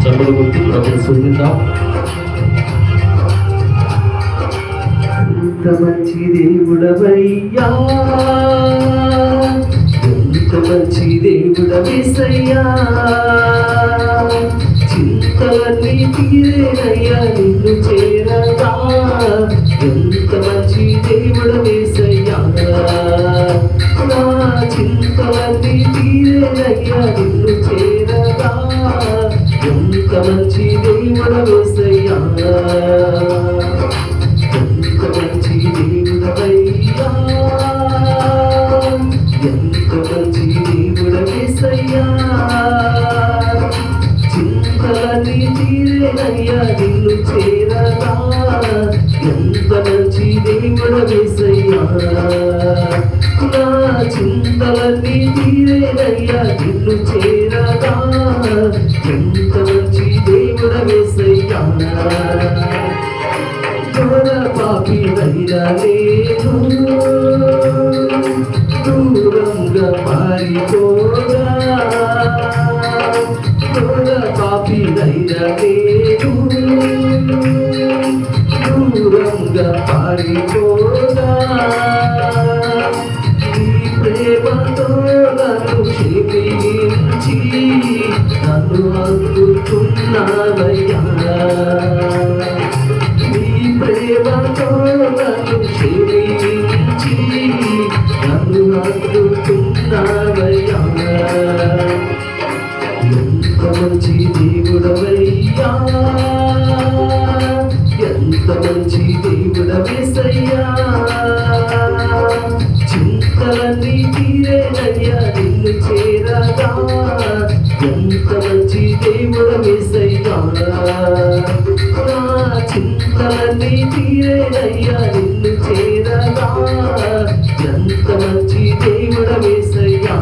చప్పలు కొట్టి ప్రభుని స్తుతిద్దాం. ఎంత మంచి దేవుడవయ్యా, ఎంత మంచి దేవుడవేసయ్యా, చింతలన్నీ తీరేనయ్యా నిన్ను చేరగా. ఎంత మంచి దేవుడవేసయ్యా, నా చింతలన్నీ తీరేనయ్యా నిన్ను చేరగా. ఎంత మంచి దేవుడవేసయ్యా, ఎంత మంచి దేవుడవయ్యా, ఎంత మంచి దేవుడవేసయ్యా, చింతలన్నీ తీరేనయ్యా నిన్ను చేరగా. ఎంత మంచి దేవుడవేసయ్యా, నా చింతలన్నీ తీరేనయ్యా నిన్ను చేరగా. ఎంత మంచి దేవుడవేసయ్యా, ఘోర పాపినైనా నేను దూరంగా పారిపోగా. ఘోర పాపినైనా నేను దూరంగా పారిపోగా. నీ ప్రేమతో నన్ను క్షమించి నన్ను అందుకున్నావయ్యా. నీ ప్రేమతో నన్ను క్షమించి నన్ను అందుకున్నావయ్యా. ఎంత మంచి దేవుడవయ్యా, ఎంత మంచి దేవుడవేసయ్యా, చింతలన్నీ తీరేనయ్యా నిన్ను చేరగా. ఎంత మంచి దేవుడవేసయ్యా, నా చింతలన్నీ తీరేనయ్యా నిన్ను చేరగా. ఎంత మంచి దేవుడవేసయ్యా,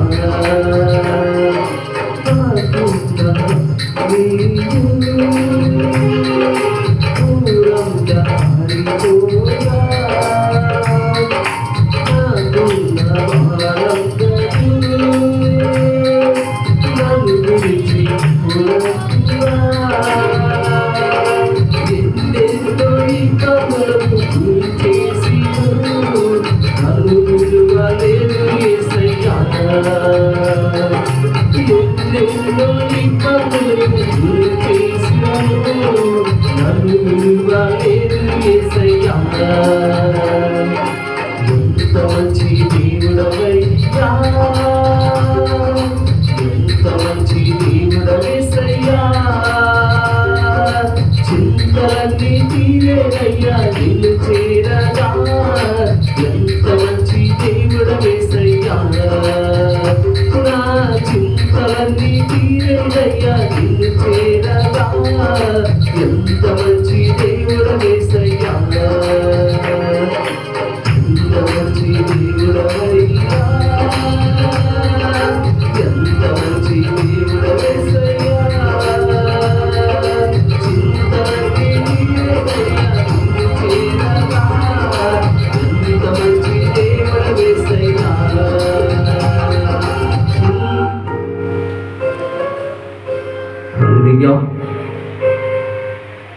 దూరంగా పారిపోగా. నాకున్న భారంతో నన్ను విడిచి పోగా. ఎన్నెన్నో ఇబ్బందులకు గురి చేసి నన్ను విడువలేదు యేసయ్యా. ఎన్నెన్నో ఇబ్బందులకు గురి చేసి నన్ను విడువలేదు యేసయ్యా. ఎంత మంచి దేవుడవయ్యా, ఎంత మంచి దేవుడవేసయ్యా, చింతలన్నీ తీరేనయ్యా నిన్ను చేరగా. ఎంత మంచి దేవుడవేసయ్యా, నా చింతలన్నీ తీరేనయ్యా నిన్ను చేరగా. ఎంత మంచి